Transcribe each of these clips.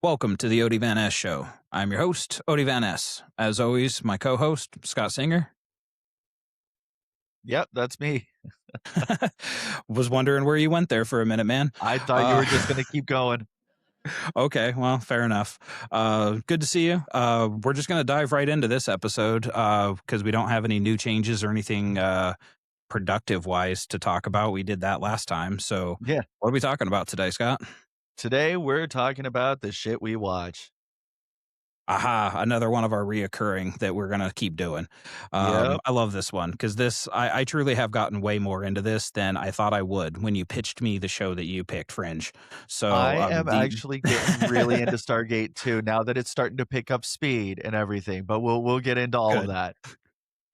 Welcome to the Odie Van S Show. I'm your host, Odie Van S. As always, my co-host, Scott Singer. Yep, that's me. Was wondering where you went there for a minute, man. I thought you Uh, were just gonna keep going. okay, well, fair enough. Good to see you. We're just going to dive right into this episode because we don't have any new changes or anything productive-wise to talk about. We did that last time. So Yeah. what are we talking about today, Scott? Today we're talking about the shit we watch. Aha, another one of our reoccurring that we're going to keep doing. Yep. I love this one because I truly have gotten way more into this than I thought I would when you pitched me the show that you picked, Fringe. I So, am actually getting really into Stargate too, now that it's starting to pick up speed and everything, but we'll get into all of good. that.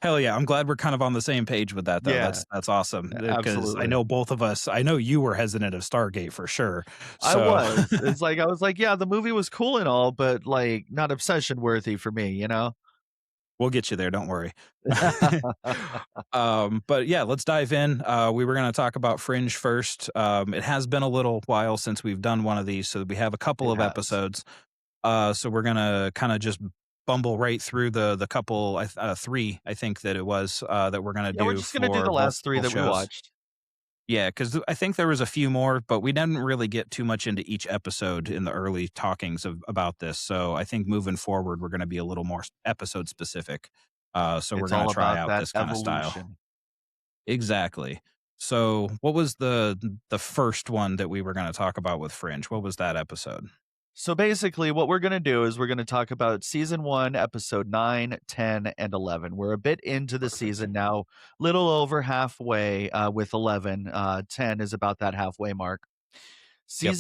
Hell yeah. I'm glad we're kind of on the same page with that, though. Yeah, That's awesome because I absolutely. know both of us, I know you were hesitant of Stargate for sure. I So, was. I was like, yeah, the movie was cool and all, but like not obsession worthy for me, you know? we'll get you there. Don't worry. But yeah, let's dive in. We were going to talk about Fringe first. It has been a little while since we've done one of these, so we have a couple It of has. episodes. So we're gonna kind of just bumble right through the couple, three, I think that it was that we're gonna Yeah, we're do just gonna do for the both last 3 both that we shows. watched. Yeah, because I think there was a few more, but we didn't really get too much into each episode in the early talkings about this. So I think moving forward, we're going to be a little more episode specific. So we're It's going all to try about out that this kind of style. evolution. Exactly. So what was the first one that we were going to talk about with Fringe? What was that episode? So basically, what we're going to do is we're going to talk about season 1, episode 9, 10, and 11. We're a bit into the Perfect. season now, little over halfway with 11. 10 is about that halfway mark. Yep.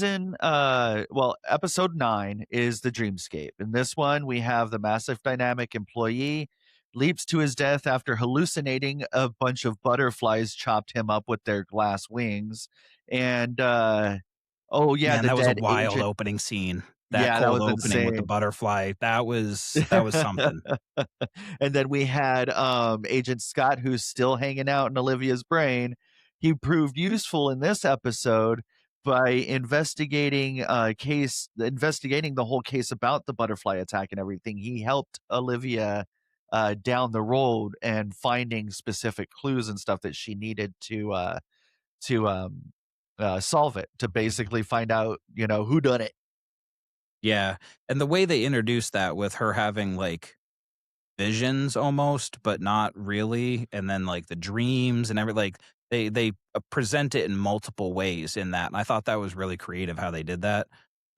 Episode 9 is the dreamscape. In this one, we have the massive dynamic employee leaps to his death after hallucinating a bunch of butterflies chopped him up with their glass wings. And, oh, yeah, Man, the that was a dead wild agent. opening scene. That Yeah, that cold was opening with the insane. butterfly, that was something. And then we had Agent Scott, who's still hanging out in Olivia's brain. He proved useful in this episode by investigating the whole case about the butterfly attack and everything. He helped Olivia down the road and finding specific clues and stuff that she needed to solve it, to basically find out, who done it. Yeah, and the way they introduced that with her having, like, visions almost, but not really, and then, like, the dreams and like, they present it in multiple ways in that, and I thought that was really creative how they did that,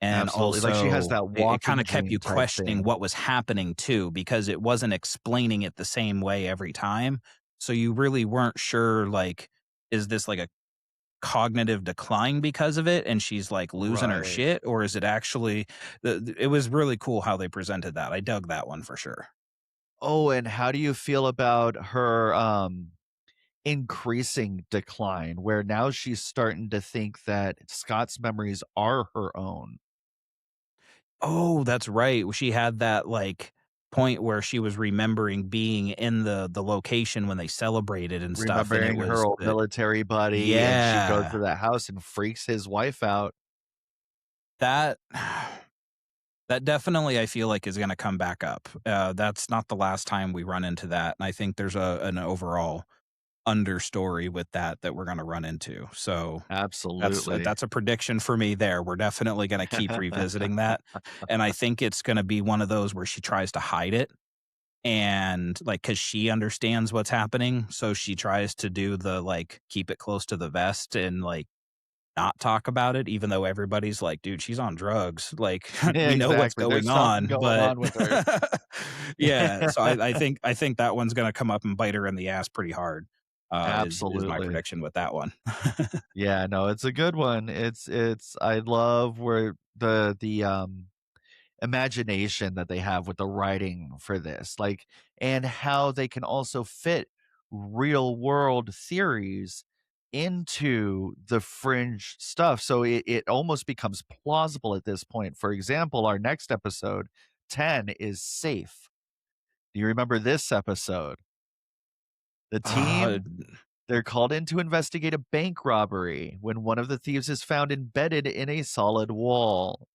and Absolutely. Like she has also that it walking kinda kept dream you type questioning thing. what was happening too, because it wasn't explaining it the same way every time, so you really weren't sure, like, is this, like, a cognitive decline because of it and she's like losing her Right. shit, or is it actually it was really cool how they presented that. I dug that one for sure. Oh, and how do you feel about her increasing decline where now she's starting to think that Scott's memories are her own? Oh, that's right. She had that like point where she was remembering being in the location when they celebrated and stuff, and it Remembering her was old the military buddy, and she goes yeah, to that house and freaks his wife out. that that definitely I feel like is going to come back up. That's not the last time we run into that, and I think there's an overall understory with that we're going to run into. So Absolutely. that's a prediction for me there. We're definitely going to keep revisiting that, and I think it's going to be one of those where she tries to hide it, and like cuz she understands what's happening, so she tries to do the like keep it close to the vest and like not talk about it even though everybody's like, dude, she's on drugs. Like Yeah, we know what's exactly. There's going something on, going but on with her. yeah, so I think that one's going to come up and bite her in the ass pretty hard. Is my Absolutely. prediction with that one. Yeah, no, it's a good one. It's I love where the imagination that they have with the writing for this, like, and how they can also fit real world theories into the fringe stuff. So it almost becomes plausible at this point. For example, our next episode, 10, is safe. Do you remember this episode? The Uh, team, they're called in to investigate a bank robbery when one of the thieves is found embedded in a solid wall.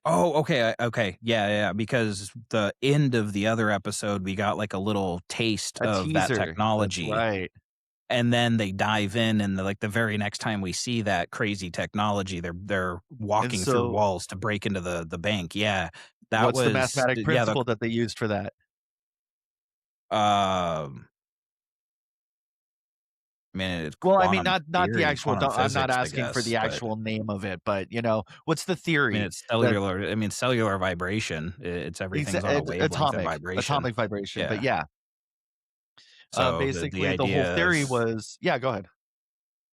Oh, okay, okay. Yeah, yeah, because the end of the other episode, we got, like, a little taste A of that teaser. That's technology, right. and then they dive in, and, like, the very next time we see that crazy technology, they're And walking through so walls to break into the bank. Yeah, that what's the was mathematic yeah, principle that they used for that? um, I mean, it's Well, I mean, quantum not the theory, actual quantum I'm not physics, I asking for guess, the but, actual name of it, but, what's the I mean, theory it's that cellular I mean, cellular vibration. It's everything's on a wavelength of vibration. atomic vibration, but Yeah. yeah, So the basically the whole idea theory is was yeah, go ahead.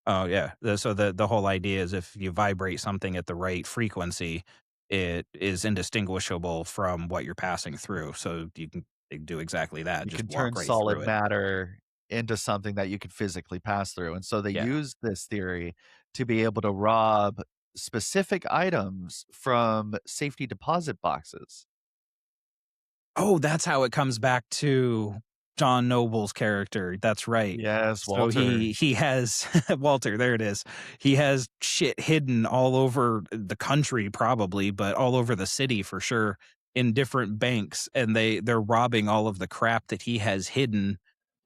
oh, yeah. So the whole idea is if you vibrate something at the right frequency, it is indistinguishable from what you're passing through. So you can do exactly that, You just can walk turn right through solid it. matter into something that you could physically pass through, and so they Yeah. used this theory to be able to rob specific items from safety deposit boxes. Oh, that's how it comes back to John Noble's character. That's right. Yes, So Walter. he has Walter, there it is. He has shit hidden all over the country probably, but all over the city for sure in different banks, and they're robbing all of the crap that he has hidden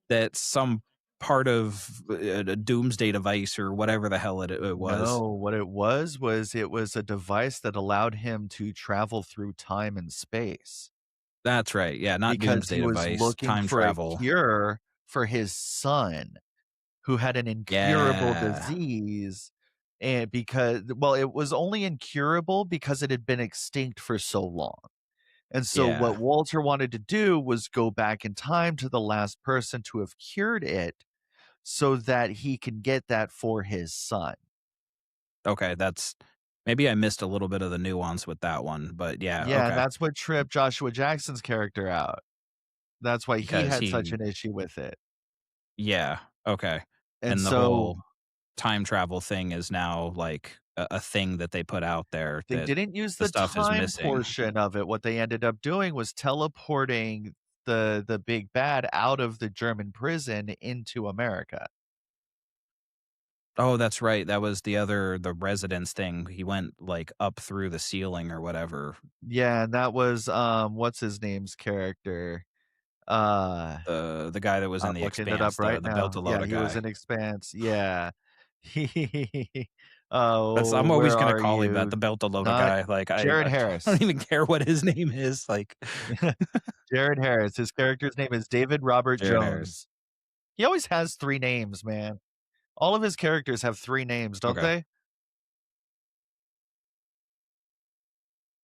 that's some part of a doomsday device or whatever the hell it was. No, what it was a device that allowed him to travel through time and space That's right. Yeah, not because doomsday he was device, looking time for a travel. cure for his son who had an incurable Yeah. disease, and because well, it was only incurable because it had been extinct for so long. And so what Yeah. Walter wanted to do was go back in time to the last person to have cured it so that he can get that for his son. Okay, that's maybe I missed a little bit of the nuance with that one, but yeah, Yeah, and okay. that's what tripped Joshua Jackson's character out. That's why he Because had such he an issue with it. yeah, okay. And And the so whole time travel thing is now like a thing that they put out there they that didn't use the the stuff is time missing. portion of it. What they ended up doing was teleporting the big bad out of the German prison into America. Oh, that's right. That was the residence thing. He went like up through the ceiling or whatever. Yeah, and that was, what's his name's character? Uh, The guy that was in I'm the looking it up expanse, right the now. Yeah, Beltalowda he was guy. in Expanse, yeah. He That's oh, I'm always where gonna are call him that, you? the Beltalowda Not guy. Like Jared I don't Harris. even care what his name is. Like Jared Harris. His character's name is David Robert Jared Harris. Jones. He always has 3 names, man. All of his characters have 3 names, don't Okay. they?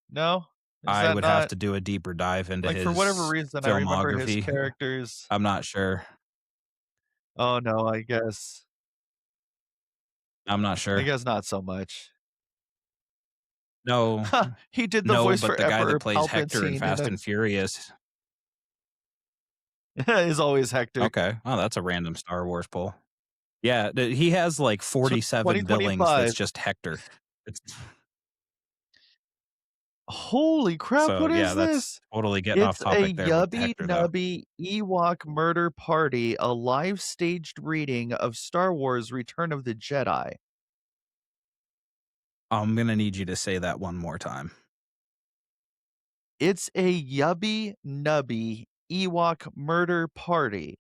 No? Is I that would have not to do a deeper dive into like, for whatever his reason, I remember his filmography. characters I'm not sure. oh, no, I'm not I sure. guess not so much. No, He did the no, voice but for the guy that Emperor plays Hector in Palpatine in Fast a and Furious. is always Hector. Okay. Oh, that's a random Star Wars pull. Yeah, he has like So 47 billings that's 2025 just Hector. It's holy crap, so what yeah, is that's this? totally getting off It's a topic there with the Yubby Hector though. Nubby Ewok Murder Party, a live staged reading of Star Wars Return of the Jedi. I'm gonna need you to say that one more time. It's a Yubby Nubby Ewok Murder Party,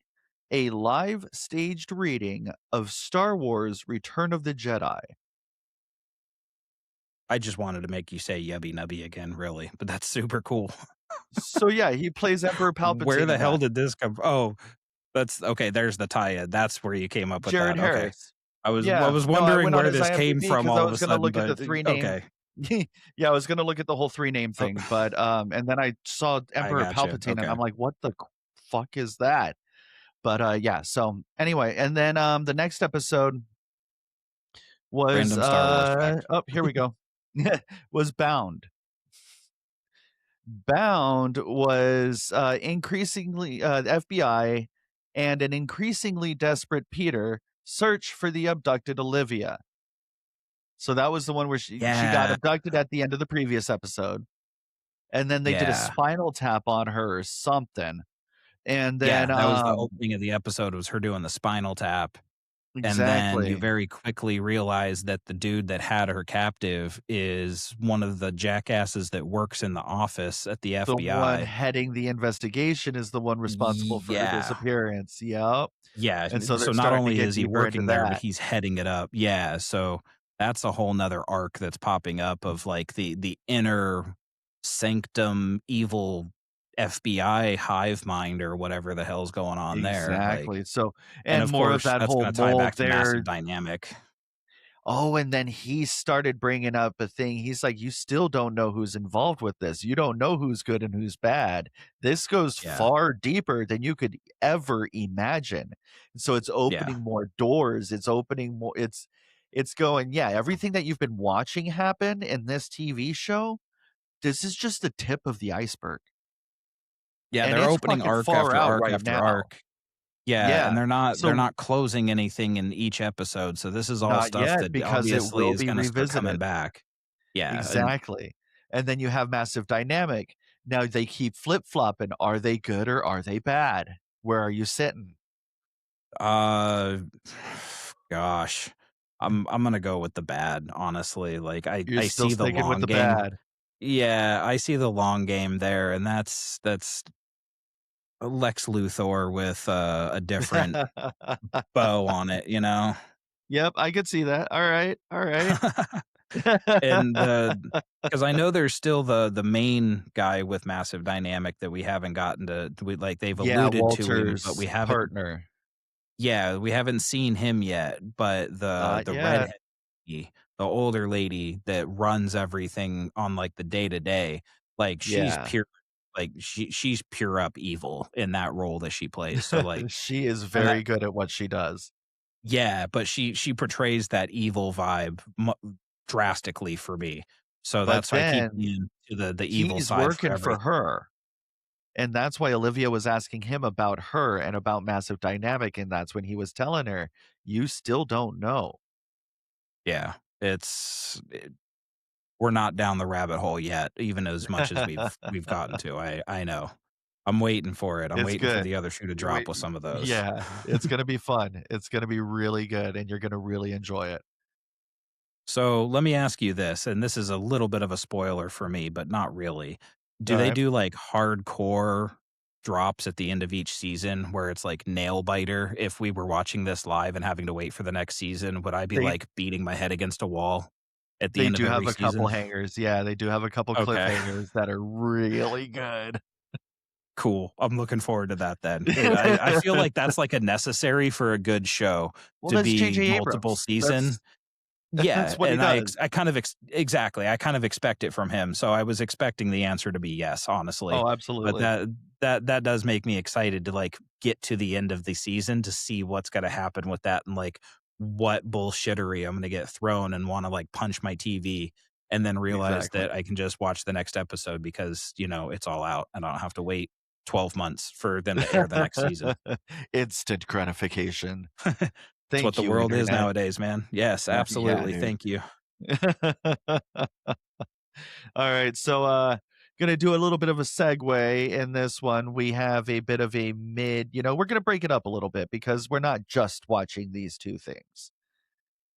a live staged reading of Star Wars Return of the Jedi. I just wanted to make you say Yubby Nubby again, really, but that's super cool. So yeah, he plays Emperor Where Palpatine the in hell that. did this come Oh, that's okay, there's the tie-in. That's where you came up with Jared that, okay. Harris. I Yeah. was No, I wondering went on where his this came IMDb from because I all of a was gonna sudden, look at the but 3 name okay. Yeah, I was gonna look at the whole 3 name Oh, thing, but, and then I saw I Emperor gotcha, Palpatine, and okay. I'm like, "What the fuck is that?" But, yeah, so, anyway, and then, the next episode was, Random Star Wars fact. oh, here we go. Was Bound. Bound was, increasingly FBI and an increasingly desperate Peter search for the abducted Olivia. So that was the one where she got Yeah, abducted at the end of the previous episode, and then they did a yeah. spinal tap on her or something, and Yeah, then, that was the opening of the episode was her doing the spinal tap, And then you Exactly. very quickly realize that the dude that had her captive is one of the jackasses that works in the office at the The one FBI. heading the investigation is the one responsible for her Yeah. disappearance. Yep. Yeah, And so so they're not starting to only get is he deeper into working there, but that. he's heading it up. Yeah, so that's a whole nother arc that's popping up of, like, the inner sanctum evil FBI hive mind or whatever the hell's going on there, like, Exactly. So and and of more of course, that that's whole gonna tie mold back to Massive there. Dynamic. Oh, and then he started bringing up a thing. He's like, "You still don't know who's involved with this. You don't know who's good and who's bad. This goes Yeah, far deeper than you could ever imagine." So it's yeah. opening more doors. It's opening more it's going, "Yeah, everything that you've been watching happen in this TV show, this is just the tip of the iceberg, Yeah, and they're it's opening fucking arc far after out arc right after now." arc. Yeah, and Yeah. they're So not closing anything in each episode, so this is all not stuff yet that because it obviously will is be gonna start coming revisited. back. Yeah, and, Exactly. And then you have massive dynamic. Now they keep flip-flopping. Are they good or are they bad? Where are you sitting? uh, gosh, I'm gonna go with the bad, honestly, like, You're I still see the sticking with long the game. bad. Yeah, I see the long game there, and that's Lex Luthor with, a different bow on it, you know? Yep, I could see that. Alright, alright. And because I know there's still the main guy with Massive Dynamic that we haven't gotten to we like, they've Yeah, alluded to him, but we Walter's haven't. partner. Yeah, we haven't seen him yet, but Not the yet. redhead lady, the older lady that runs everything on, like, the day-to-day, like, she's Yeah. pure like, she's pure up evil in that role that she plays, so, like, She is and that very good at what she does. yeah, but she portrays that evil vibe drastically for me. So But that's why I keep then leaning to the evil he's side for working for everything. her. And that's why Olivia was asking him about her and about Massive Dynamic, and that's when he was telling her, "You still don't know." Yeah, we're not down the rabbit hole yet, even as much as we've gotten to. I know. I'm waiting for it. I'm It's waiting for good. the other shoe to You drop wait with some of those. yeah, it's gonna be fun. It's gonna be really good, and you're gonna really enjoy it. So let me ask you this, and this is a little bit of a spoiler for me, but not really. Do they Alright. do like hardcore drops at the end of each season where it's like nail biter? If we were watching this live and having to wait for the next season, would I be They like beating my head against a wall at the they end of do have every a couple season? hangers. Yeah, they do have a couple Okay, cliffhangers that are really good. cool. I'm looking forward to that then. I feel like that's like a necessary for a good show Well, to that's be JJ multiple Abrams. season. That's Yeah, that's what he and does. I kind of exactly, I kind of expect it from him, so I was expecting the answer to be yes, honestly, Oh, but absolutely. that does make me excited to, like, get to the end of the season to see what's gonna happen with that and, like, what bullshittery I'm gonna get thrown and wanna, like, punch my TV and then realize Exactly. that I can just watch the next episode because, it's all out, and I don't have to wait 12 months for them to air the next season. Instant gratification. It's what Thank the you, world is internet. nowadays, man. Yes, Yeah, absolutely, dude. thank you. Alright, so, gonna do a little bit of a segue in this one. We have a bit of a we're gonna break it up a little bit because we're not just watching these 2 things.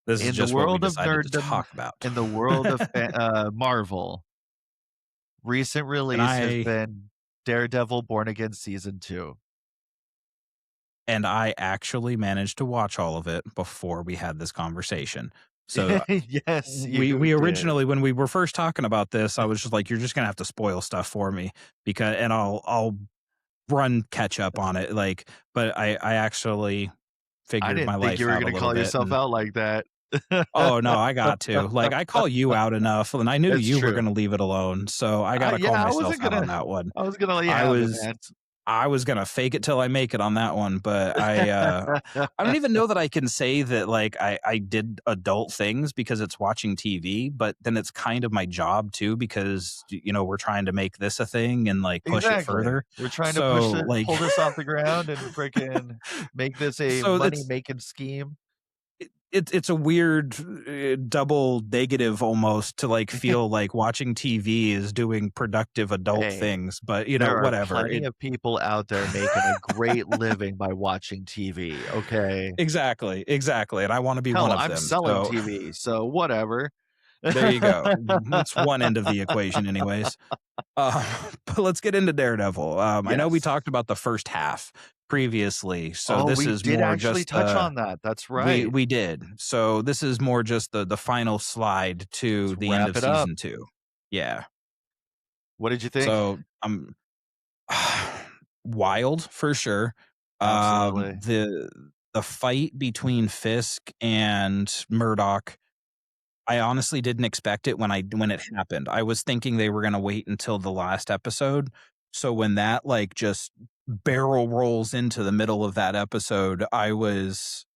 This is In the just what we world of decided to nerddom, talk about. in the world of Marvel, recent And release has I been Daredevil Born Again Season 2. and I actually managed to watch all of it before we had this conversation. So, Yes, you we did. originally when we were first talking about this, I was just like, "You're just gonna have to spoil stuff for me because and I'll run catch up on it," like, but I actually I figured my didn't think you life were out a gonna little call bit yourself and out like that. oh, no, I got to. Like, I call you out enough, and I knew It's you were true. gonna leave it alone, so I gotta Yeah, call myself out on that one. I was gonna let you I have it, was man. I was gonna fake it till I make it on that one, but I don't even know that I can say that, like, I did adult things because it's watching TV, but then it's kind of my job too because, we're trying to make this a thing and, like, push it Exactly. further. We're trying to So, like pull this off the ground and fricking make this a so it's money-making scheme. it's a weird double negative almost to like feel like watching TV is doing productive adult Hey, things, but there are whatever. plenty of people out there making a great living by watching TV, okay? Exactly, exactly, and I want to be one Hell, of I'm them. selling So TV, so whatever. there you go. That's one end of the equation, anyways. But let's get into Daredevil. I know we Yes. talked about the first half previously, so Oh, this we is did more actually just touch on that, that's we right. we did. So this is more just the final slide Let's to the end wrap of it up. season 2. Yeah. What did you think? So I'm wild for sure. Absolutely. The fight between Fisk and Murdoch, I honestly didn't expect it when it happened. I was thinking they were gonna wait until the last episode. So when that like just barrel rolls into the middle of that episode, I was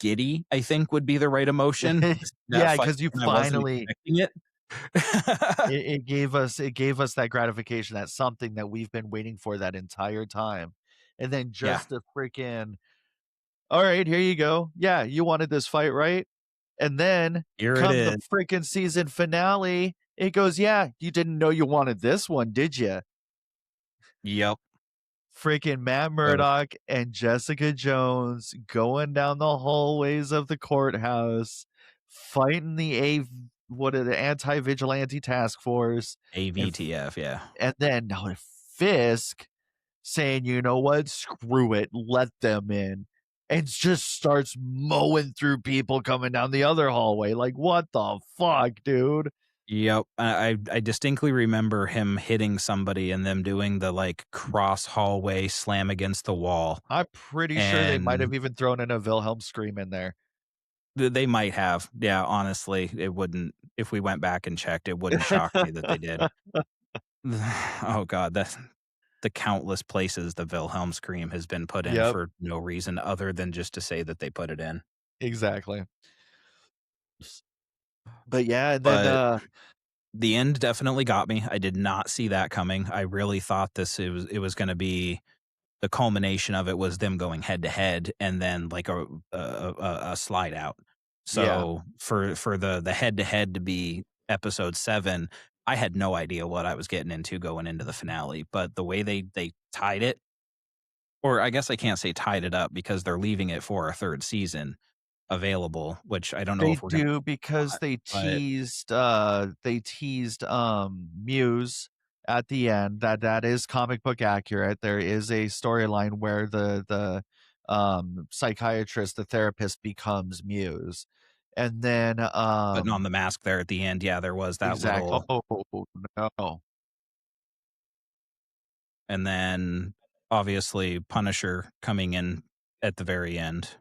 giddy, I think would be the right emotion. That Yeah, fight, because you and I wasn't finally expecting it. it gave us that gratification, that something that we've been waiting for that entire time. And then Yeah, just the freaking, "All right, here you go. Yeah, you wanted this fight, right?" And then here it come the is. freaking season finale, it goes, "Yeah, you didn't know you wanted this one, did you?" Yep. Freaking Matt So Murdock and Jessica Jones going down the hallways of the courthouse, fighting what are the anti-vigilante task force, and AVTF, yeah. then Fisk saying, "You know what? Screw it, let them in." And just starts mowing through people coming down the other hallway. Like, what the fuck, dude? Yep. I distinctly remember him hitting somebody and them doing the, like, cross hallway slam against the wall, I'm pretty sure they might have and even thrown in a Wilhelm scream in there. they might have. Yeah, honestly, it wouldn't if we went back and checked, it wouldn't shock me that they did. Oh god, the countless places the Wilhelm scream has been put in Yep, for no reason other than just to say that they put it in. exactly. But yeah, and then, But the end definitely got me. I did not see that coming. I really thought it was gonna be the culmination of it was them going head to head and then like a slide out. yeah, So for the head to head to be episode 7, I had no idea what I was getting into going into the finale, but the way they tied it, or I guess I can't say tied it up because they're leaving it for a third season available, which I don't know they if we're gonna do because not, but Muse at the end, that is comic book accurate. There is a storyline where the psychiatrist, the therapist becomes Muse. And then, putting on the mask there at the end, yeah, there was that exact little, oh, no. and then obviously Punisher coming in at the very end.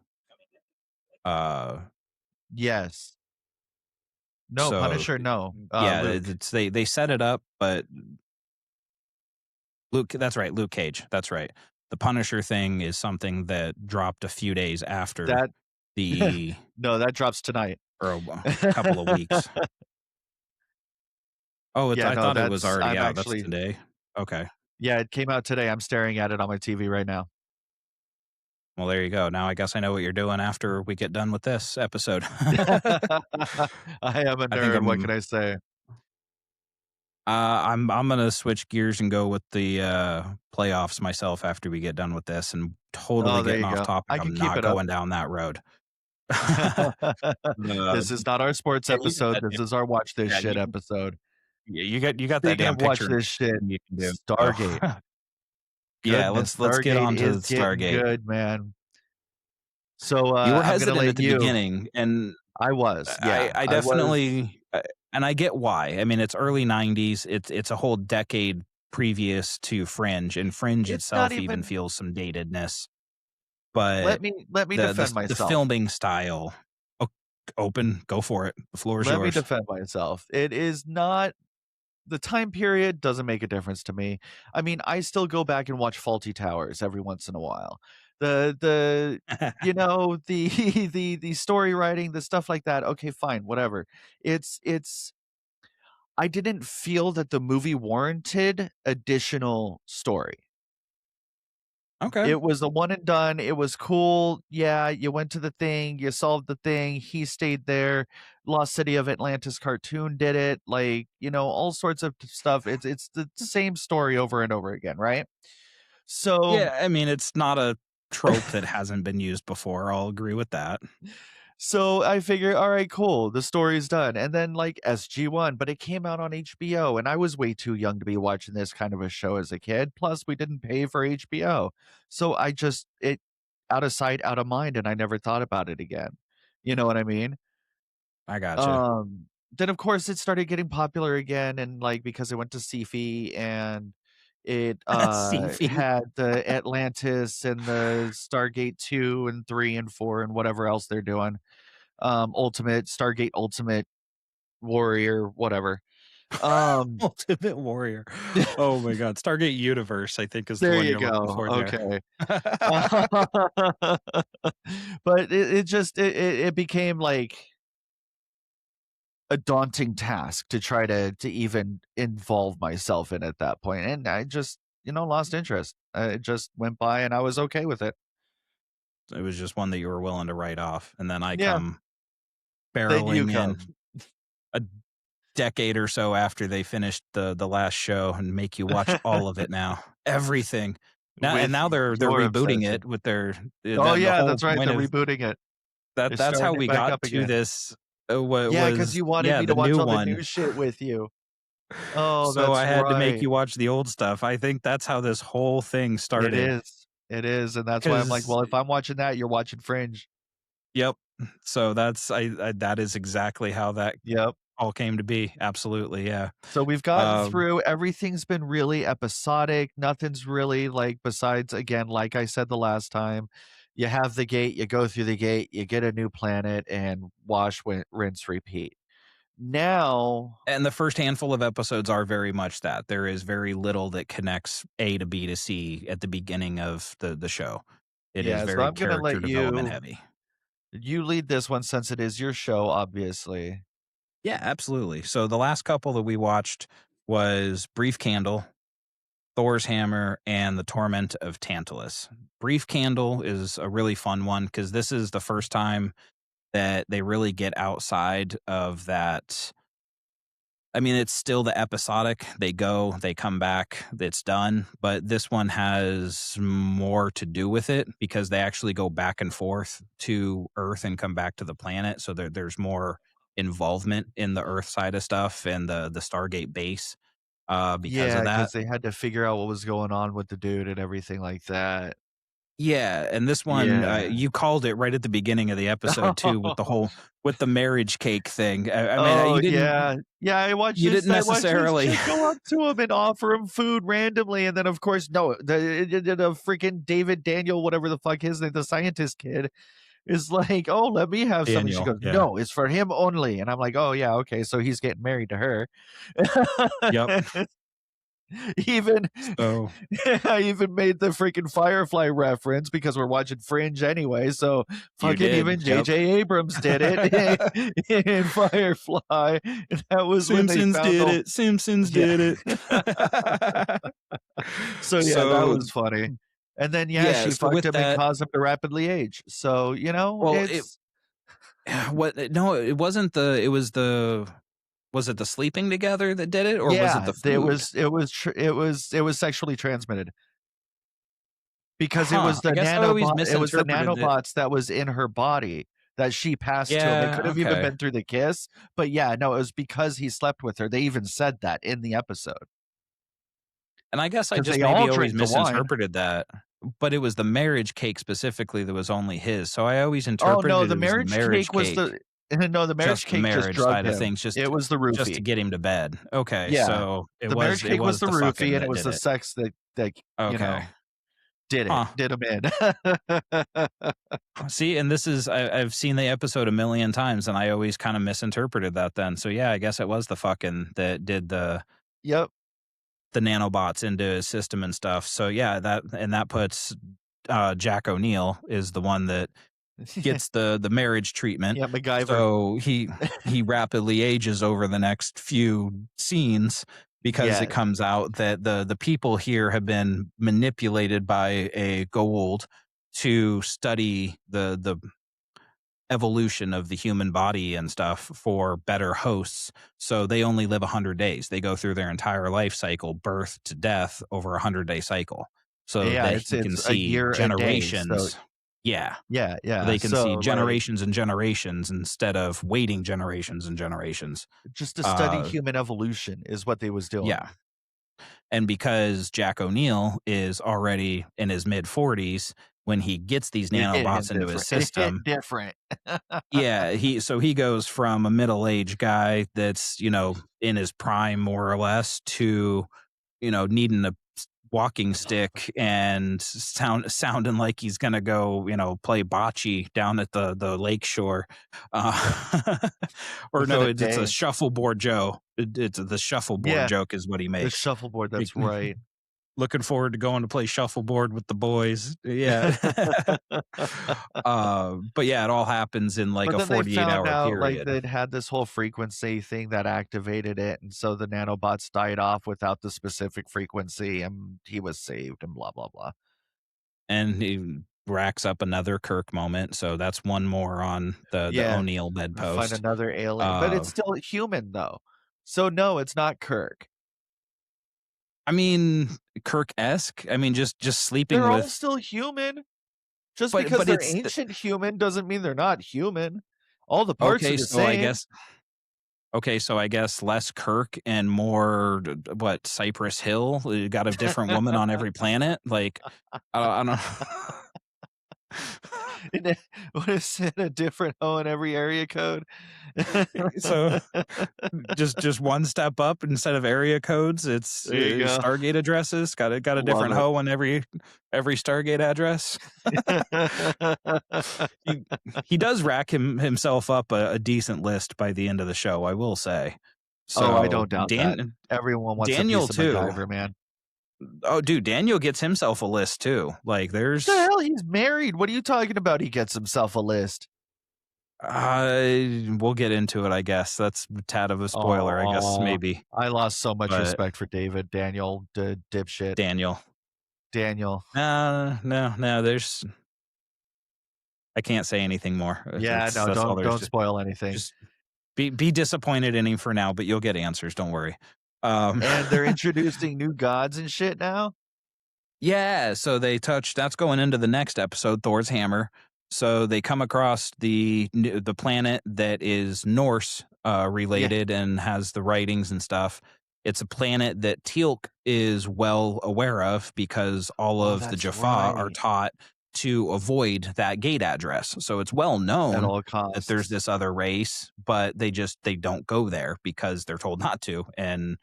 Uh, Yes. No, so Punisher, no, yeah, Luke. it's they set it up, but that's right, Luke Cage, that's right. The Punisher thing is something that dropped a few days after That the no, that drops tonight. or couple of weeks. Oh, Yeah, I no, thought it was that's already I'm out. That's actually today. Okay. yeah, it came out today. I'm staring at it on my TV right now. Well, there you go. Now I guess I know what you're doing after we get done with this episode. I am a I think nerd, what can I say? I'm gonna switch gears and go with the playoffs myself after we get done with this, and totally Oh, there getting you off go. topic. I can I'm keep not it up. going down that road. This is not our sports Yeah, you got episode, that. this is our watch this Yeah, shit episode. you got that Speaking damn of watch picture in this front shit, of you can do. So Stargate. yeah, Goodness, let's get Stargate on to is getting Stargate. good, man. So, You were I'm gonna hesitant let at the you beginning, and I was, yeah, I I was definitely and I get why. I mean, it's early '90s. It's a whole decade previous to Fringe, and Fringe it's not itself even even feels some datedness. But let me the defend the myself. filming style, o open, go for it. The floor is Let me yours. defend myself. It is not the time period doesn't make a difference to me. I mean, I still go back and watch Faulty Towers every once in a while. The the the story writing, the stuff like that, okay, fine, whatever. It's I didn't feel that the movie warranted additional story. Okay. It was a one and done, it was cool, yeah, you went to the thing, you solved the thing, he stayed there, Lost City of Atlantis cartoon did it, like, all sorts of stuff, it's the same story over and over again, right? So Yeah, I mean, it's not a trope that hasn't been used before, I'll agree with that. So I figure, all right, cool. The story's done. And then like SG-1, but it came out on HBO and I was way too young to be watching this kind of a show as a kid. Plus we didn't pay for HBO. So I just it out of sight, out of mind, and I never thought about it again. You know what I mean? I gotcha. Then of course it started getting popular again and like because it went to Sci-Fi and it Seafy. had the Atlantis and the Stargate 2 and 3 and 4 and whatever else they're doing Ultimate, Stargate Ultimate Warrior, whatever. Um, Ultimate Warrior. Oh my god, Stargate Universe, I think, is the there one you you're looking go. for there. Okay. But it just it became like a daunting task to try to even involve myself in at that point, and I just, lost interest. It just went by and I was okay with it. It was just one that you were willing to write off, and then I Yeah, come then you barreling in come. a decade or so after they finished the last show and make you watch all of it now. Everything. Now and With now they're your rebooting it obsession. with their Oh, the yeah, whole that's right, point they're of rebooting it. They're that's how starting it we back got up to again. this, what Yeah, because was you wanted yeah, me to the watch new all the one. new shit with you. Oh, So I that's had to make right. you watch the old stuff. I think that's how this whole thing It started. is. It is, and that's why I'm like, Because well, if I'm watching that, you're watching Fringe. yep. So that's I that is exactly how that Yep. all came to be. Absolutely, yeah. So we've gotten Um, through everything's been really episodic. Nothing's really like besides again, like I said the last time, you have the gate, you go through the gate, you get a new planet and wash, rinse, repeat. Now, and the first handful of episodes are very much that. There is very little that connects A to B to C at the beginning of the show. It is yeah, so very I'm gonna let character development you heavy. lead this one since it is your show, obviously. Yeah, absolutely. So the last couple that we watched was Brief Candle, Thor's Hammer, and The Torment of Tantalus. Brief Candle is a really fun one because this is the first time that they really get outside of that. I mean, it's still the episodic. They go, they come back, it's done. But this one has more to do with it because they actually go back and forth to Earth and come back to the planet. So there's more involvement in the Earth side of stuff and the Stargate base because Yeah, of that. because they had to figure out what was going on with the dude and everything like that. Yeah, and this one, Yeah. you called it right at the beginning of the episode too, with the whole with the marriage cake thing. I mean, Oh, yeah. Yeah, you didn't I watched this necessarily. chick go up to him and offer him food randomly, and then, of course, no, the freaking David Daniel, whatever the fuck his name, the scientist kid, is like, "Oh, let me have some," and she Daniel, goes, yeah, "No, it's for him only," and I'm like, "Oh, yeah, okay, so he's getting married to her." yep. Even So I even made the freaking Firefly reference because we're watching Fringe anyway, so you fucking did, even yep. J.J. Abrams did it in Firefly, and that was when they Simpsons found did the it. Simpsons yeah. did it. So, yeah, that So was funny. And then, yeah, yeah, she so fucked with him and that, caused him to rapidly age. So, well, it it's what no, it wasn't it was was it the sleeping together that did it, or was it yeah, the food? it was sexually transmitted because Huh, I guess I always it was the misinterpreted it. nanobots that was in her body that she passed to him. It could Yeah, have even okay. been through the kiss, but yeah, no, it was because he slept with her. They even said that in the episode And I guess I because just they all maybe always drank the wine. misinterpreted that, but it was the marriage cake specifically that was only his, so I always Oh, no, interpreted the it was the marriage marriage cake was cake, the no, the marriage just the cake just marriage drugged side of him. things, It was the just to roofie. get him to bed. Okay, Yeah. so The marriage it cake was was the the roofie, fucking and it that was did the it. sex that, Okay. did Huh. him in. See, and this is I've seen the episode a million times, and I always kinda misinterpreted that then. So, yeah, I guess it was the fucking that did Yep. the nanobots into his system and stuff. So, yeah, that puts, Jack O'Neill is the one that gets the marriage treatment. Yeah, MacGyver. So he rapidly ages over the next few scenes, because it Yes. comes out that the people here have been manipulated by a Goa'uld to study the evolution of the human body and stuff for better hosts. So they only live 100 days. They go through their entire life cycle, birth to death, over a 100-day cycle, so Yeah, that it's he can a see year a day, so generations. Yeah. yeah, So yeah, they can see so, like, generations and generations instead of waiting generations and generations. just to study Uh, human evolution is what they was doing. yeah. And because Jack O'Neill is already in his mid 40s, when he gets these It hit him nanobots into his different. It hit system, different. yeah, he goes from a middle-aged guy that's, in his prime more or less to, needing a walking stick and sounding like he's gonna go, play bocce down at the lake shore. Or Within no, a it's a day. shuffleboard Joe. It's the shuffleboard Yeah, joke is what he the makes. shuffleboard, Like, that's right. looking forward to going to play shuffleboard with the boys. Yeah. But yeah, it all happens in like But a then they 48 found hour out, like, period. they'd had this whole frequency thing that activated it, and so the nanobots died off without the specific frequency, and he was saved and blah, blah, blah. And he racks up another Kirk moment. So that's one more on the Yeah, O'Neill find bedpost. another alien, but Uh, it's still human, though. So, no, it's not Kirk. I mean, Kirk-esque. I mean, just sleeping They're all with, still human. Just but because but they're it's ancient human doesn't mean they're not human. All the parts are okay. the same. So I guess less Kirk and more what, Cypress Hill. You got a different woman on every planet. Like, I don't. In a what is it, a different O in every area code? So just one step up instead of area codes. It's There you go. Stargate addresses. Got a Love different it. hoe on every Stargate address. he he does rack himself up a decent list by the end of the show, I will say. Oh, I So don't doubt that. Everyone wants a Daniel piece of too. MacGyver, man. Oh, dude, Daniel gets himself a list too. Like, What the there's hell? He's married. What are you talking about? He gets himself a list. we'll get into it. I guess that's a tad of a spoiler. I guess Oh, maybe, I lost so much but respect for David, Daniel, dipshit. Daniel. Daniel. No, no, no. I can't say anything more. Yeah, no, That's all there's don't to spoil anything. just be disappointed in him for now, but you'll get answers. Don't worry. Um, And they're introducing new gods and shit now? yeah. So that's going into the next episode, Thor's hammer. So they come across the planet that is Norse Yeah. related and has the writings and stuff. It's a planet that Teal'c is well aware of because all Oh, of the that's Jaffa are right. taught to avoid that gate address. So it's well At known all that there's costs. this other race, but they don't go there because they're told not to. And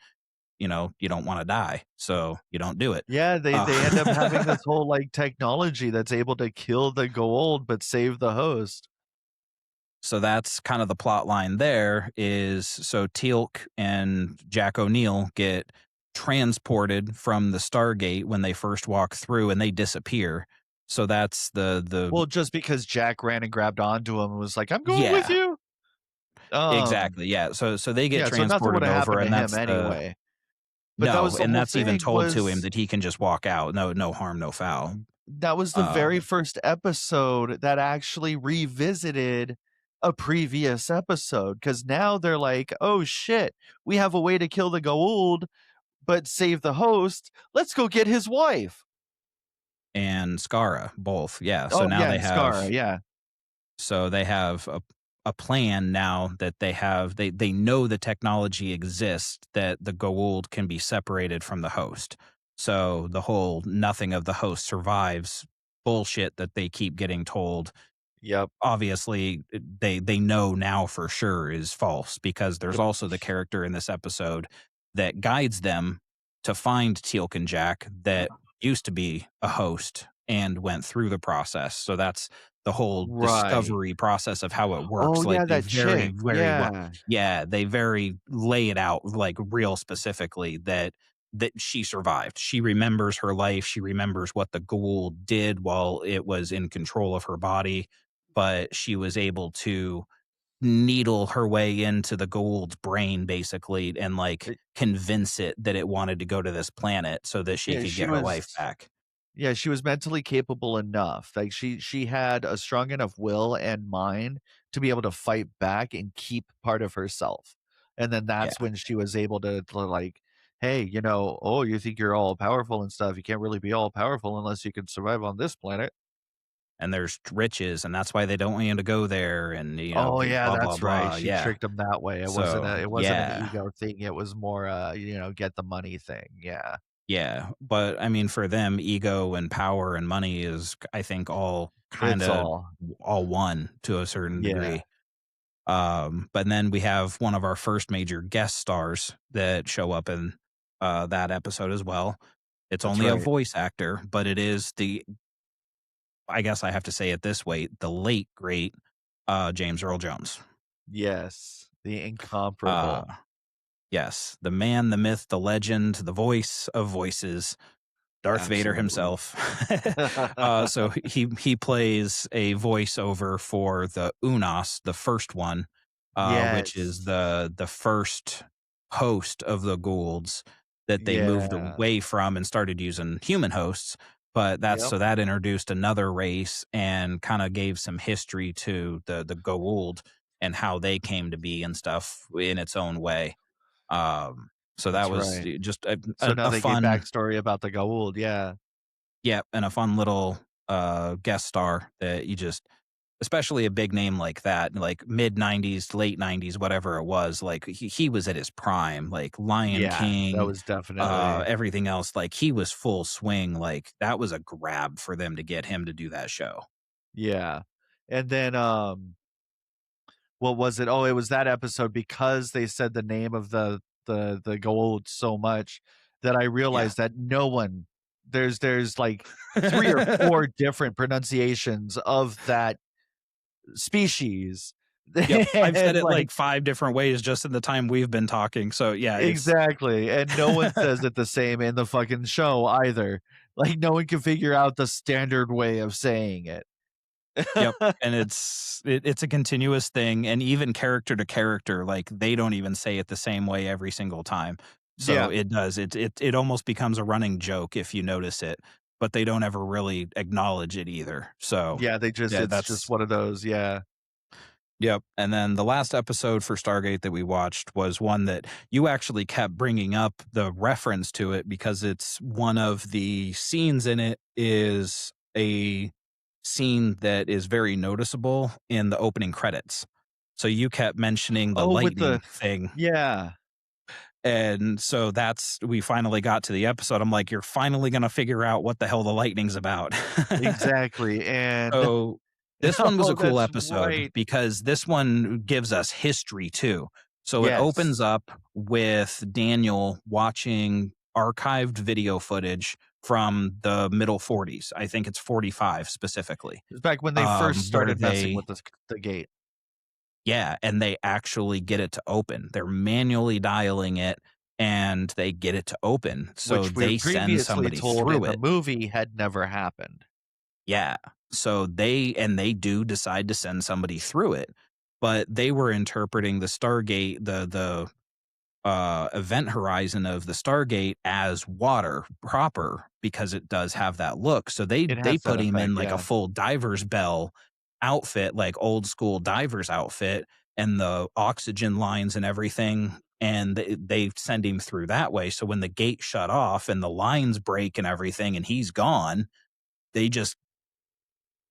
you don't want to die, so you don't do it. Yeah, they end up having Uh, this whole, like, technology that's able to kill the Goa'uld but save the host. so that's kind of the plot line there is so Teal'c and Jack O'Neill get transported from the Stargate when they first walk through and they disappear. So that's the Well, just because Jack ran and grabbed onto him and was like, "I'm going with yeah, you." exactly. Yeah. So they get Yeah, so nothing transported would have over happened to and him that's the anyway. But that no, was the and whole that's even thing told to him was that he can just walk out. No harm, no foul. that was the very Um first episode that actually revisited a previous episode because now they're like, "Oh shit, we have a way to kill the Goa'uld but save the host. Let's go get his wife." and Skara both. Yeah. So Oh, now yeah, they and Skara, have yeah. a plan now that they know the technology exists that the Goa'uld can be separated from the host. So the whole nothing of the host survives bullshit that they keep getting told, Yep. obviously they know now for sure is false because there's Yep. also the character in this episode that guides them to find Teal'c and Jack that used to be a host and went through the process. So that's the whole Right. discovery process of how it Oh, works. Like yeah, they that very, chick. very well, Yeah. yeah, they very lay it out like real specifically that she survived. She remembers her life. She remembers what the ghoul did while it was in control of her body, but she was able to needle her way into the Gould's brain basically and, like, It convince it that it wanted to go to this planet so that she yeah, could she get her was life back. yeah, she was mentally capable enough. Like, she had a strong enough will and mind to be able to fight back and keep part of herself. And then Yeah, that's when she was able to like, "Hey, oh, you think you're all powerful and stuff. You can't really be all powerful unless you can survive on this planet." and there's riches, and that's why they don't want you to go there and, Oh, yeah, blah, blah, that's right. blah, She yeah. tricked him that way. So, It wasn't an yeah. ego thing. It was more get the money thing. Yeah. Yeah, but I mean, for them, ego and power and money is, I think, all It's kinda all all one to a certain yeah, degree. But then we have one of our first major guest stars that show up in, that episode as well. It's that's only a right. voice actor, but it is the I guess I have to say it this way, the late great, James Earl Jones. Yes, the Uh, incomparable. yes, the man, the myth, the legend, the voice of voices, Darth Vader Absolutely. himself. So he plays a voiceover for the Unos, the first one, which is Yes. the first host of the Goulds that they moved Yeah. away from and started using human hosts. But Yep. that introduced another race and kind of gave some history to the Gould and how they came to be and stuff in its own way. Um, so that That's was right. just So now a they gave fun, backstory about the Goa'uld, yeah. yeah, and a fun little, guest star that you just especially a big name like that, like mid-90s, late '90s, whatever it was, like, he was at his prime, like, Lion Yeah, that King, was definitely everything else, like, he was full swing, like, that was a grab for them to get him to do that show. yeah. And then, what was it? Oh, it was that episode because they said the name of the Goa'uld so much that I Yeah. realized that no one there's, like, 3 or 4 different pronunciations of that species. Yep, I've said And, it, like like, 5 different ways just in the time we've been talking, so, yeah, it's exactly, and no one says it the same in the fucking show either. Like, no one can figure out the standard way of saying it. Yep, and it's a continuous thing, and even character to character, like, they don't even say it the same way every single time. So Yeah, it does, it almost becomes a running joke if you notice it, but they don't ever really acknowledge it either. So, yeah, they just yeah, it's just that's one of those, yeah. yep, and then the last episode for Stargate that we watched was one that you actually kept bringing up the reference to it because it's one of the scenes in it is a scene that is very noticeable in the opening credits. So you kept mentioning the Oh, with the lightning thing, yeah, and so that's we finally got to the episode. I'm like, "You're finally gonna figure out what the hell the lightning's about." exactly, and So, this one was a oh, cool that's episode right. because this one gives us history too. So it opens Yes. up with Daniel watching archived video footage from the middle '40s. I think it's '45 specifically, It was back when they first where started messing they with the gate, yeah, and they actually get it to open. They're manually dialing it, and they get it to open. So which we were they send previously somebody told through in the it. movie had never happened. Yeah. So they do decide to send somebody through it, but they were interpreting the Stargate, the event horizon of the Stargate as water proper because it does have that look. So It they has that put him in effect, like a yeah. full diver's bell outfit, like old school diver's outfit, and the oxygen lines and everything. And they send him through that way. So when the gate shut off and the lines break and everything, and he's gone, they just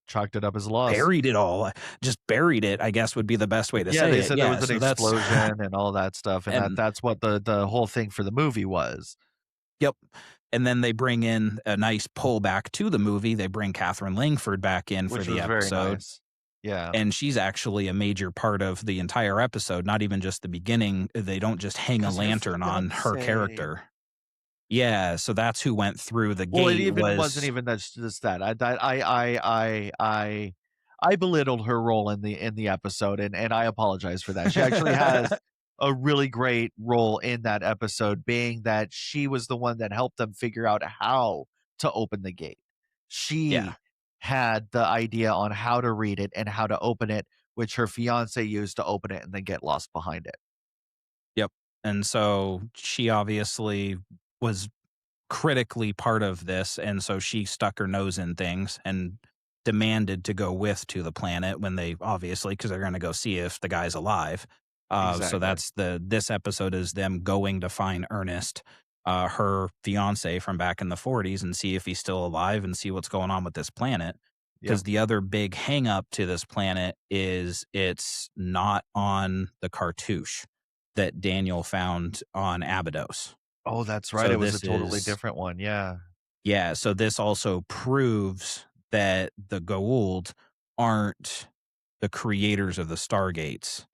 Chalked it up as a loss. buried it all, just buried it, I guess would be the best way to Yeah, say they it. said there Yeah, was an so that's explosion and all that stuff, and and that's what the whole thing for the movie was, yep, and then they bring in a nice pullback to the movie. They bring Catherine Langford back in for which the was very episode, nice. Yeah. and she's actually a major part of the entire episode, not even just the beginning. They don't just hang a Because her lantern on her fiance. character. Yeah, so that's who went through the Well, it gate even wasn't was even that's just that. I belittled her role in the episode, and I apologize for that. She actually has a really great role in that episode, being that she was the one that helped them figure out how to open the gate. yeah, She had the idea on how to read it and how to open it which her fiance used to open it and then get lost behind it. Yep. And so she obviously was critically part of this, and so she stuck her nose in things and demanded to go with to the planet when they obviously because they're going to go see if the guy's alive. So Exactly. that's this episode is them going to find Ernest, her fiance from back in the 40s, and see if he's still alive and see what's going on with this planet. Yep. Because the other big hang up to this planet is it's not on the cartouche that Daniel found on Abydos. Oh, that's right. So It was a this totally is different one. Yeah. yeah, so this also proves that the Goa'uld aren't the creators of the Stargates,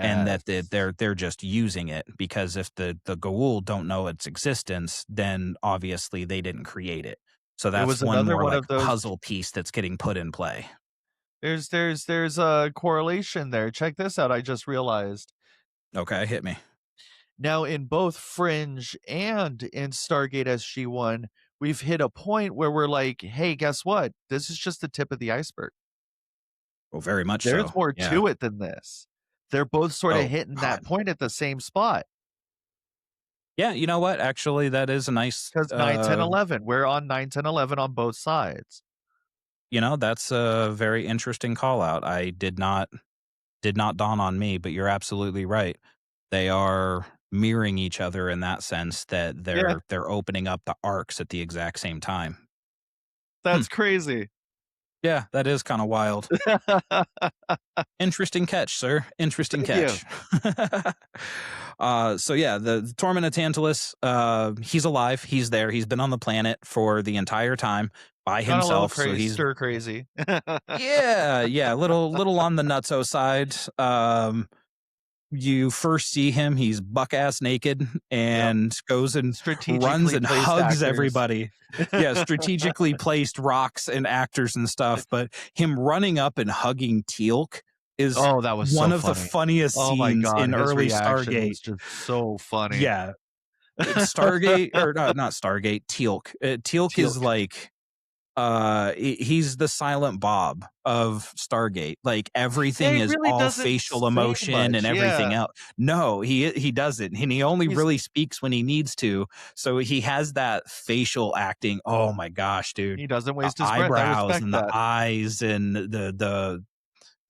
and Yes. that they're just using it because if the Goa'uld don't know its existence, then obviously they didn't create it. So It that's was one another more one like of those. puzzle piece that's getting put in play. There's a correlation there. Check this out. I just realized. Okay, hit me. Now, in both Fringe and in Stargate SG-1, we've hit a point where we're like, hey, guess what? This is just the tip of the iceberg. Well, very much There's so. more Yeah. to it than this. They're both sort of Oh hitting that God. point at the same spot. Yeah, you know what? Actually, that is a nice. Because 9, 10, 11, we're on 9, 10, 11 on both sides. That's a very interesting call out. I did not dawn on me, but you're absolutely right. They are mirroring each other in that sense that Yeah, they're opening up the arcs at the exact same time. Hmm. that's crazy. Yeah, that is kind of wild. Interesting catch, sir. Interesting Thank you. catch. So yeah, the Torment of Tantalus, he's alive. He's there. He's been on the planet for the entire time by Got a little himself. So crazy, he's stir crazy. yeah, little on the nutso side. You first see him, he's buck ass naked Yep. and goes and runs Strategically and placed hugs actors. everybody. Yeah, strategically placed rocks and actors and stuff, but him running up and hugging Teal'c is Oh, that was one so of the funny. funniest Oh my scenes god, in his early reaction Stargate. was just so funny. Yeah, Stargate or not Stargate, Teal'c. Teal'c is Teal'c. like he's the silent Bob of Stargate. Like Yeah, everything he is really all doesn't facial say emotion and much, everything yeah. else. No, he doesn't, and he only He's really speaks when he needs to. So he has that facial acting. Oh my gosh, dude! he doesn't The waste his breath, I eyebrows respect and the that. eyes and the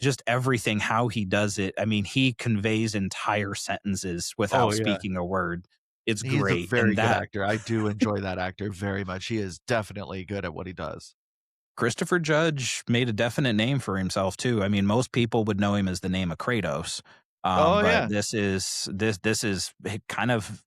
just everything. How he does it. I mean, he conveys entire sentences Oh, without yeah. speaking a word. It's He's a great, and very good that actor, I do enjoy that actor very much, he is definitely good at what he does. Christopher Judge made a definite name for himself too. I mean, most people would know him as the name of Kratos, Oh, but yeah. this is kind of.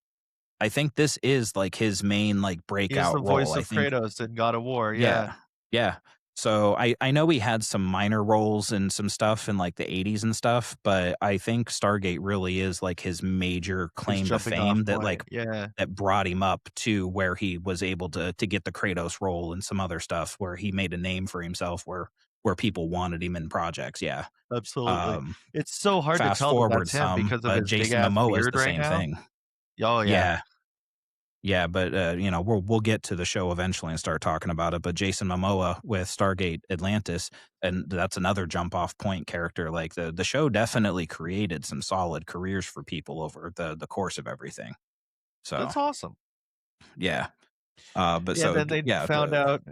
I think this is like his main like He's the breakout role. voice I of think Kratos in God of War, yeah. yeah. Yeah. So I know he had some minor roles and some stuff in like the 80s and stuff, but I think Stargate really is like his major His claim to jumping off fame that point, like yeah, that brought him up to where he was able to get the Kratos role and some other stuff where he made a name for himself where people wanted him in projects. Yeah. absolutely. Um It's so hard to Fast tell that forward that's him some, because of but his big Jason ass Momoa is beard the right same now. thing. Oh, yeah. Yeah. Yeah, but we'll get to the show eventually and start talking about it. But Jason Momoa with Stargate Atlantis, and that's another jump off point character. Like the show definitely created some solid careers for people over the course of everything. So That's awesome. yeah, but Yeah, and so then they yeah, found out.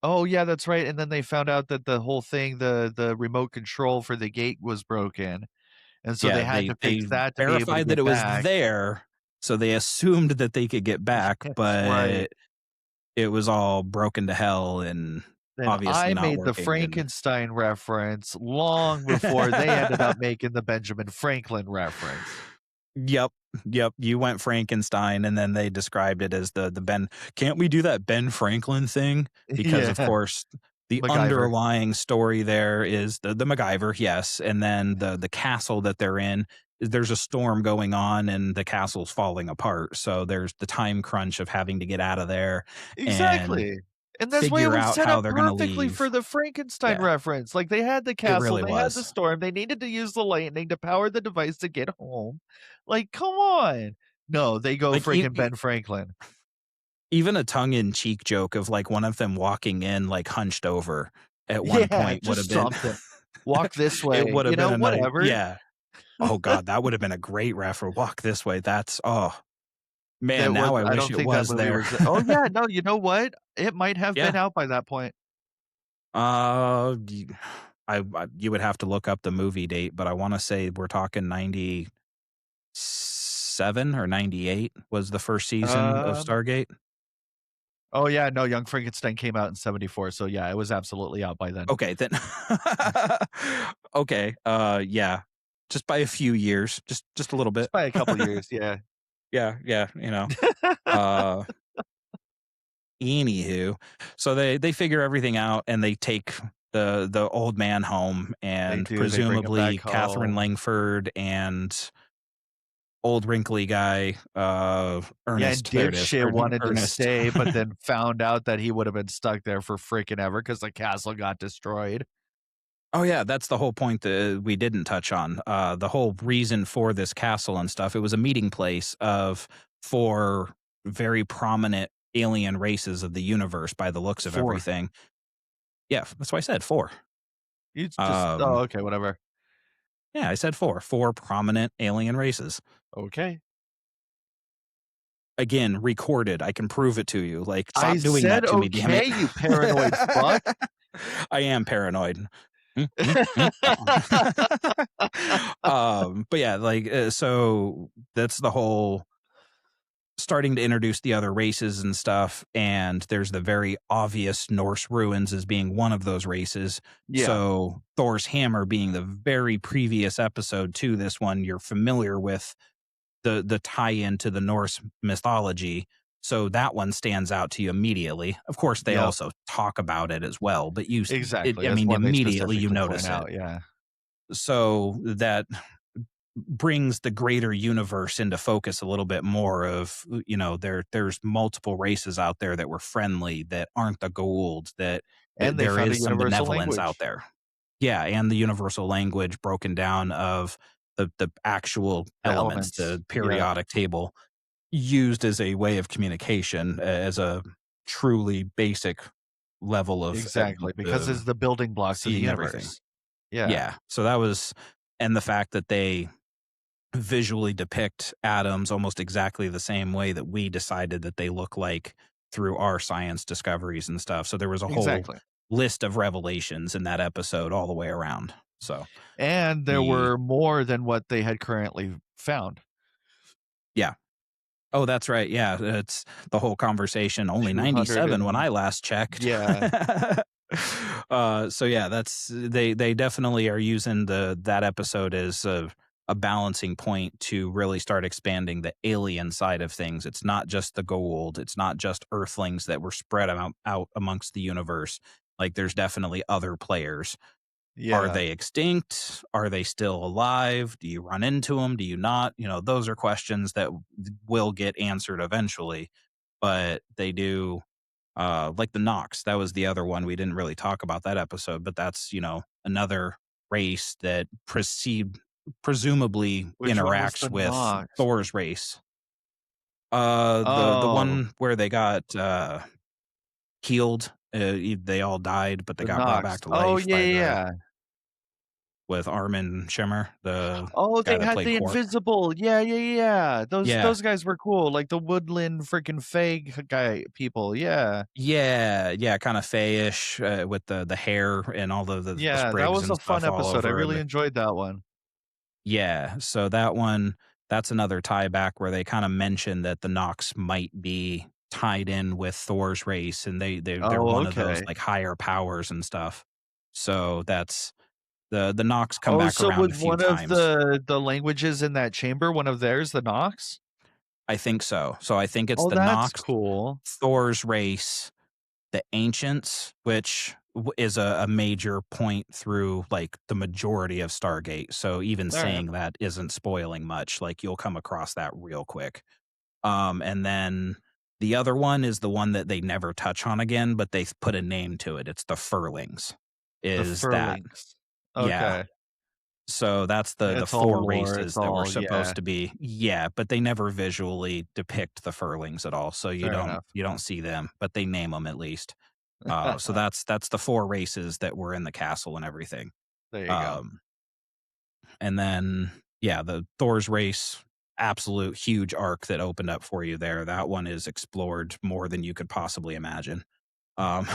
Oh, yeah, that's right, and then they found out that the whole thing, the remote control for the gate was broken, and so they yeah, had to they fix that to be able to verified that get it was back. there, so they assumed that they could get back, Yes, right. but it was all broken to hell and Then obviously I not made the working. And Frankenstein reference long before they ended up making the Benjamin Franklin reference. Yep. Yep. You went Frankenstein and then they described it as the Ben. Can't we do that Ben Franklin thing? Because of Yeah, course the MacGyver. underlying story there is the MacGyver, yes. And then the castle that they're in, there's a storm going on and the castle's falling apart. So there's the time crunch of having to get out of there and Exactly. And that's why it figure was out set how up they're gonna perfectly for leave. the Frankenstein Yeah, reference. Like, they had the it castle, really they had the was. storm, they needed to use the lightning to power the device to get home. Like, come on. No, they go Like freaking Ben Franklin. even a tongue-in-cheek joke of, like, one of them walking in, like, hunched over at one Yeah, point would have just been something. Walk this It way, would have been a nice whatever. yeah. Oh god, that would have been a great ref for Walk This Way. That's oh, man, That was now I I wish don't it think that was movie there. was oh, yeah, no, you know what? It might have been Yeah. out by that point. Y I you would have to look up the movie date, but I wanna say we're talking 97 or 98 was the first season of Um, Stargate. oh, yeah, no, Young Frankenstein came out in '74, so, yeah, it was absolutely out by then. Okay, then okay, yeah, just by a few years, just a little bit. Just by a couple years, yeah. Yeah, yeah, uh, anywho, so they figure everything out and they take the old man home They and do, they bring him back presumably Catherine home. Langford and old wrinkly guy, Yeah, and Ernest, there it is, dipshit wanted to Ernest. stay, but then found out that he would have been stuck there for freaking ever because the castle got destroyed. Oh yeah, that's the whole point that we didn't touch on. The whole reason for this castle and stuff, it was a meeting place of 4 very prominent alien races of the universe by the looks of 4. everything. Yeah, that's why I said 4. It's just oh, Um, okay, whatever. yeah, I said 4. 4 prominent alien races. Okay. Again, recorded. I can prove it to you. Like, I stop doing said, that to me, damn it. "Okay, you paranoid fuck." I am paranoid. But yeah, like, so that's the whole starting to introduce the other races and stuff. And there's the very obvious Norse ruins as being one of those races. Yeah, So Thor's hammer being the very previous episode to this one, you're familiar with the tie-in to the Norse mythology. So that one stands out to you immediately. Of course, they yep, also talk about it as well, but exactly, I that's mean, one they immediately you specifically point notice it. out, yeah. So that brings the greater universe into focus a little bit more of, there's multiple races out there that were friendly that aren't the Goa'uld, that And they there found a is some universal benevolence out language, there. Yeah, and the universal language broken down of the actual the elements, elements, the yep, periodic table used as a way of communication, as a truly basic level of exactly, because it's the building blocks of the seeing everything. universe. Yeah, Yeah, so that was, and the fact that they visually depict atoms almost exactly the same way that we decided that they look like through our science discoveries and stuff. So there was a whole exactly, list of revelations in that episode all the way around. So and there the were more than what they had currently found. yeah. Oh, that's right. Yeah, it's the whole conversation. Only 200 97 when and I last checked. yeah, So yeah, that's they definitely are using that episode as a balancing point to really start expanding the alien side of things. It's not just the Goa'uld. It's not just Earthlings that were spread out amongst the universe. Like there's definitely other players. Are yeah, they extinct? Are they still alive? Do you run into them? Do you not? Those are questions that will get answered eventually, but they do. Like the Nox, that was the other one. We didn't really talk about that episode, but that's, another race that presumably which one was interacts the with Nox? Thor's race. The Oh, one where they got healed, they all died, but they the got brought back Nox. to Oh, life yeah, by yeah, the yeah. with Armin Shimmer, the Oh, guy they that had played the Quark. invisible. Yeah, yeah, yeah. Those Yeah. those guys were cool, like the woodland freaking fake guy people. Yeah. Yeah, yeah, kind of fayish, with the hair and all the Yeah, that sprigs was and a fun stuff all episode. I over really him. enjoyed that one. Yeah, so that one, that's another tie back where they kinda mention that the Nox might be tied in with Thor's race, and they're Oh, one of those, okay. like, higher powers and stuff. So that's the Nox come Oh, back so around was a few one of times. the languages in that chamber one of theirs, the Nox? I think so. So I think it's Oh, the that's Nox, cool. Thor's race, the Ancients, which is a major point through, like, the majority of Stargate, so even Alright. saying that isn't spoiling much, like, you'll come across that real quick. And then the other one is the one that they never touch on again, but they put a name to it. It's the Furlings. The Is that Furlings. yeah. Okay. So that's the It's all 4 lore, it's races that were all supposed yeah, to be yeah, but they never visually depict the Furlings at all, so you fair don't enough. you don't see them, but they name them at least. So that's the 4 races that were in the castle and everything. There you go. Um, and then, yeah, the Thor's race, absolute huge arc that opened up for you there. That one is explored more than you could possibly imagine. Um,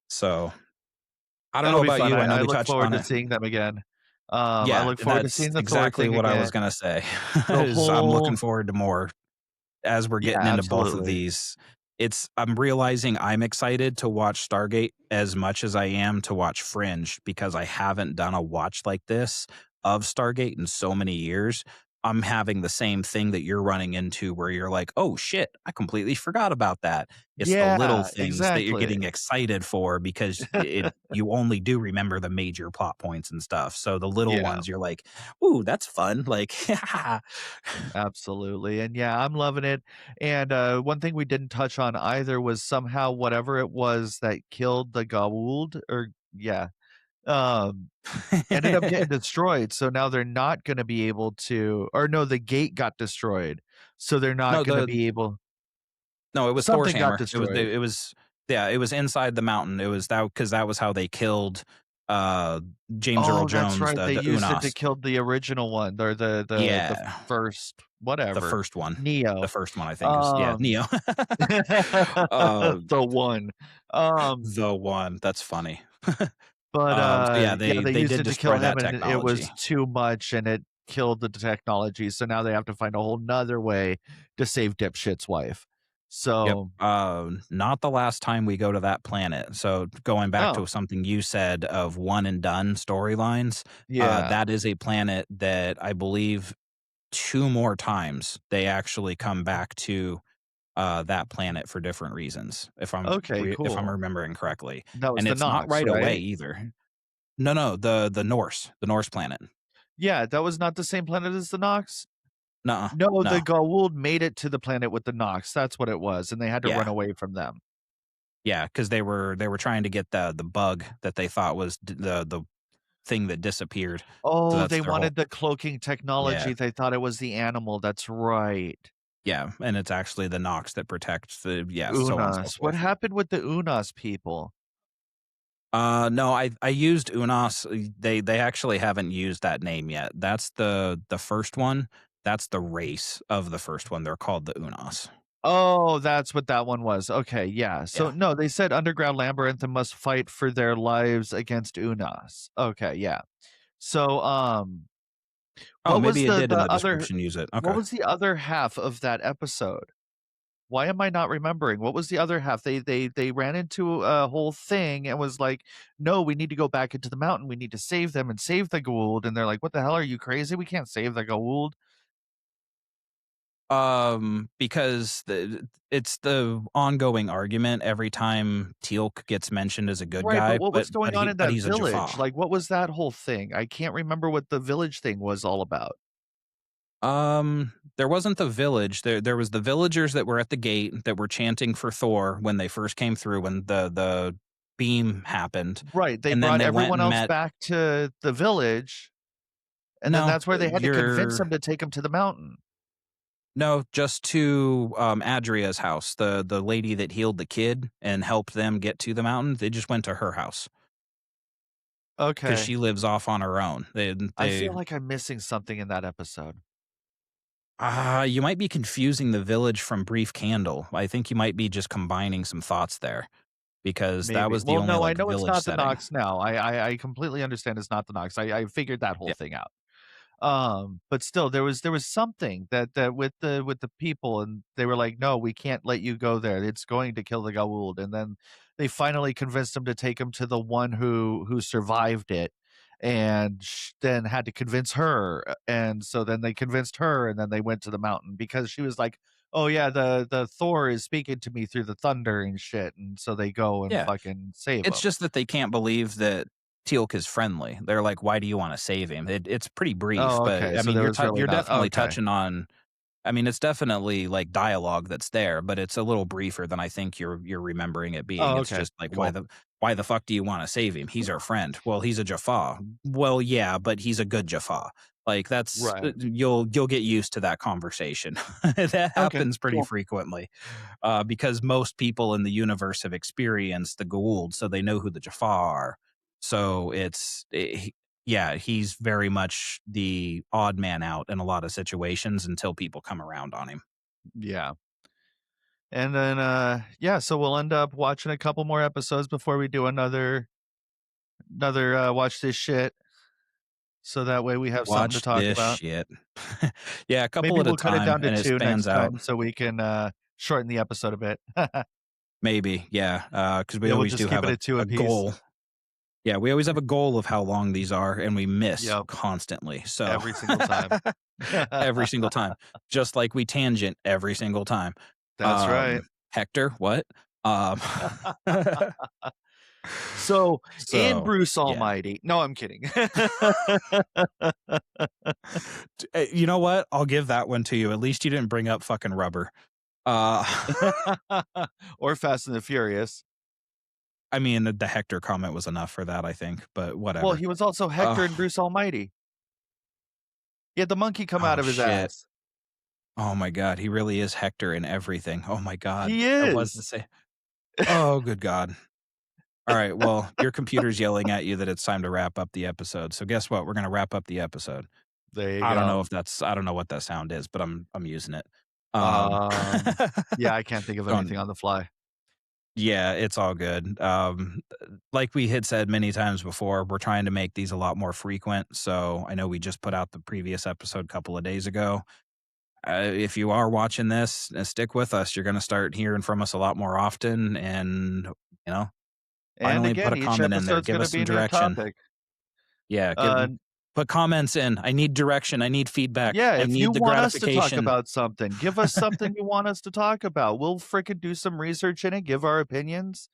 so I don't That'll know be about fun. you. I know I we look touched forward on to it. seeing them again. I Yeah, look forward to that's seeing the Thor exactly thing what I was again. gonna say. The Is I'm looking whole forward to more as we're Yeah, getting into both of absolutely. these. I'm realizing I'm excited to watch Stargate as much as I am to watch Fringe because I haven't done a watch like this of Stargate in so many years. I'm having the same thing that you're running into where you're like, "Oh shit, I completely forgot about that." It's the little Yeah, things that you're exactly. getting excited for because you only do remember the major plot points and stuff. So the little Yeah. ones you're like, "Ooh, that's fun." Like, Absolutely, and yeah, I'm loving it, and, one thing we didn't touch on either was somehow whatever it was that killed the Goa'uld or yeah, um, ended up getting destroyed, so now they're not gonna be able to or no, the gate got destroyed, so they're not no, gonna the be able No, it was Thor's something got hammer. destroyed. It was yeah, it was inside the mountain. It was that because that was how they killed, uh, James Earl Oh, that's Jones, right, they the used it to Unas. kill the original one, or the Yeah, first the whatever, first one. The Neo, first one I think is yeah, um Neo. Uh, the one, um the one. That's funny. But, So yeah, yeah, they they used did it to kill destroy him, that and it technology. was too much, and it killed the technology, so now they have to find a whole 'nother way to save dipshit's wife. Yep. So Not the last time we go to that planet. So going back to oh, something you said of one and done storylines, yeah. that is a planet that I believe 2 more times they actually come back to, that planet for different reasons, Okay, if I'm cool. remembering correctly, That was and the it's not Nox, right away right? either. No, the Norse planet. Yeah, that was not the same planet as the Nox? Nuh-uh, No, the no. Goa'uld made it to the planet with the Nox, that's what it was, and they had to run Yeah, away from them. yeah, because they were trying to get the bug that they thought was the thing that disappeared, so Oh, that's they their whole wanted the cloaking yeah, technology, they thought it was the animal, that's right. yeah, and it's actually the Nox that protects the yeah, so on and so Unas. What forth. happened with the Unas people? No, I used Unos. They actually haven't used that name yet. That's the first one. That's the race of the first one. They're called the Unos. Oh, that's what that one was. Okay, yeah. So Yeah. no, they said underground labyrinth and must fight for their lives against Unas. Okay, yeah. So Oh, what was maybe it did in the the other description use it. what Okay. was the other half of that episode? Why am I not remembering? What was the other half? They ran into a whole thing and was like, "No, we need to go back into the mountain. We need to save them and save the Gould." And they're like, "What the hell? Are you crazy? We can't save the Gould." Because it's the ongoing argument every time Teal'c gets mentioned as a good Right, but guy, what was going on in but that he's a village? Jaffa. Like, what was that whole thing? I can't remember what the village thing was all about. There wasn't the village. There was the villagers that were at the gate that were chanting for Thor when they first came through when the beam happened, Right, they and then brought they went everyone and else met back to the village, and then no, that's where they had to convince you're them to take them to the mountain. no, just to Adria's house, the lady that healed the kid and helped them get to the mountain. They just went to her house because Okay. she lives off on her own. I They feel like I'm missing something in that episode. You might be confusing the village from Brief Candle. I think you might be just combining some thoughts there because that Maybe. was the Well, only no, I like know it's village not the setting. Nox now. I completely understand it's not the Nox. I figured that whole Yeah. thing out. But still there was something that with the people, and they were like, "No, we can't let you go there. It's going to kill the Goa'uld." And then they finally convinced him to take him to the one who survived it, and then had to convince her. And so then they convinced her, and then they went to the mountain because she was like, "Oh yeah, the Thor is speaking to me through the thunder and shit." And so they go and Yeah. fucking save It's him. just that they can't believe that Teal'c is friendly. They're like, "Why do you wanna save him?" It's pretty brief, Oh, but, okay. I So mean, there was really you're not definitely okay. touching on I mean, it's definitely, like, dialogue that's there, but it's a little briefer than I think you're remembering it being. Oh, It's okay. just like, Cool. why the fuck do you wanna save him? He's our friend." "Well, he's a Jaffa." "Well, yeah, but he's a good Jaffa." Like, Right. you'll get used to that conversation. That Okay. happens pretty Cool. frequently, because most people in the universe have experienced the Goa'uld, so they know who the Jaffa are. So yeah, he's very much the odd man out in a lot of situations until people come around on him. Yeah. And then, yeah, so we'll end up watching a couple more episodes before we do another watch this shit. So that way we have something to Watch talk this about. shit. Yeah, a couple Maybe at a we'll cut it time, down to and it 2 spans next out. time so we can, shorten the episode a bit. Maybe, yeah, because we Yeah, we'll always just do keep have it at 2 a apiece. goal. Yeah, we always have a goal of how long these are, and we miss Yep, constantly, so every single time. every single time, just like we tangent every single time. That's right. Hector, what? Um, So, in so, Bruce yeah. Almighty no, I'm kidding. You know what? I'll give that one to you. At least you didn't bring up fucking rubber. Uh, Or Fast and the Furious. I mean, the Hector comment was enough for that, I think, but Well, whatever. he was also Hector Oh, in Bruce Almighty. He had the monkey come out oh of his shit. ass. Oh my god, he really is Hector in everything. Oh my god. He I was to is. say, oh, good god. All right, well, your computer's yelling at you that it's time to wrap up the episode. So guess what? We're gonna wrap up the episode. There you go. I don't know what that sound is, but I'm using it. Um, yeah, I can't think of Going anything on the fly. Yeah, it's all good. Like we had said many times before, we're trying to make these a lot more frequent. So I know we just put out the previous episode a couple of days ago. If you are watching this, stick with us. You're going to start hearing from us a lot more often, and And finally put again, a each comment in there. episode's Give gonna us be some a new direction. topic. Yeah, Uh, put comments in. I need direction. I need feedback. yeah, I if you need the want us to talk gratification. about something, give us something you want us to talk about. We'll fricking do some research in it, give our opinions,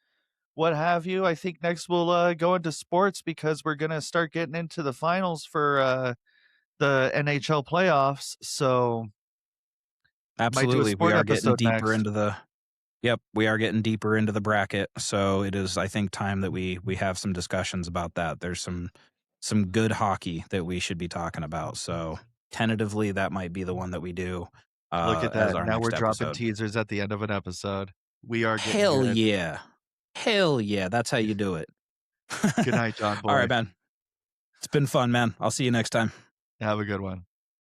what have you. I think next we'll, go into sports because we're gonna start getting into the finals for, the NHL playoffs, so might do a Absolutely, we sport are getting episode deeper next. into the Yep, we are getting deeper into the bracket, so it is, I think, time that we have some discussions about that. There's some good hockey that we should be talking about. So tentatively, that might be the one that we do Look at as that, our now we're next dropping episode. teasers at the end of an episode. We are getting Hell good. yeah, hell yeah, that's how you do it. Good night, John All right, boy. man. It's been fun, man. I'll see you next time. Have a good one.